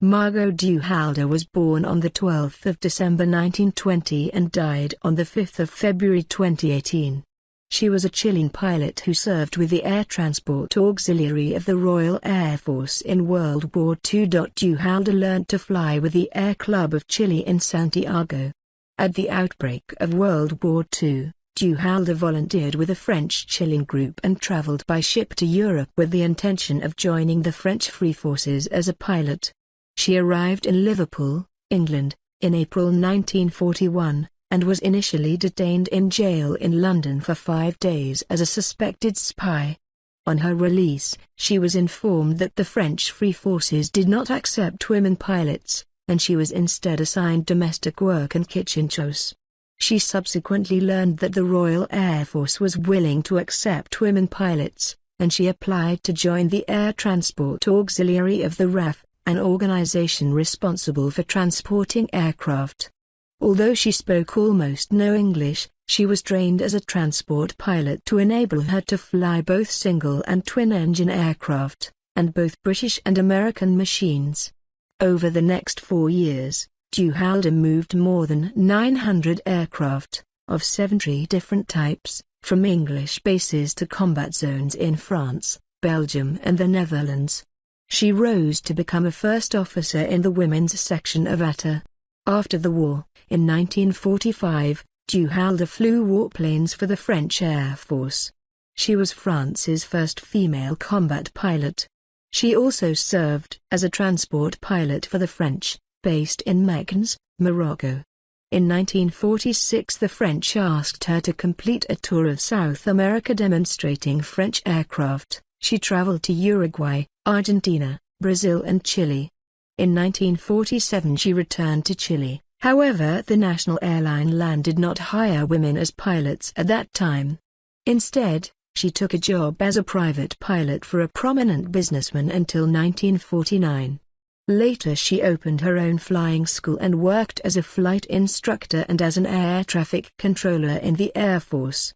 Margot Duhalde was born on the 12th of December 1920 and died on the 5th of February 2018. She was a Chilean pilot who served with the Air Transport Auxiliary of the Royal Air Force in World War II. Duhalde learned to fly with the Air Club of Chile in Santiago. At the outbreak of World War II, Duhalde volunteered with a French-Chilean group and traveled by ship to Europe with the intention of joining the French Free Forces as a pilot. She arrived in Liverpool, England, in April 1941, and was initially detained in jail in London for 5 days as a suspected spy. On her release, she was informed that the French Free Forces did not accept women pilots, and she was instead assigned domestic work and kitchen chores. She subsequently learned that the Royal Air Force was willing to accept women pilots, and she applied to join the Air Transport Auxiliary of the RAF, an organization responsible for transporting aircraft. Although she spoke almost no English, she was trained as a transport pilot to enable her to fly both single and twin-engine aircraft, and both British and American machines. Over the next 4 years, Duhalde moved more than 900 aircraft, of 70 different types, from English bases to combat zones in France, Belgium and the Netherlands. She rose to become a first officer in the women's section of ATA. After the war, in 1945, Duhalde flew warplanes for the French Air Force. She was France's first female combat pilot. She also served as a transport pilot for the French, based in Meknes, Morocco. In 1946 the French asked her to complete a tour of South America demonstrating French aircraft. She traveled to Uruguay, Argentina, Brazil and Chile. In 1947 she returned to Chile, however the national airline LAN did not hire women as pilots at that time. Instead, she took a job as a private pilot for a prominent businessman until 1949. Later she opened her own flying school and worked as a flight instructor and as an air traffic controller in the Air Force.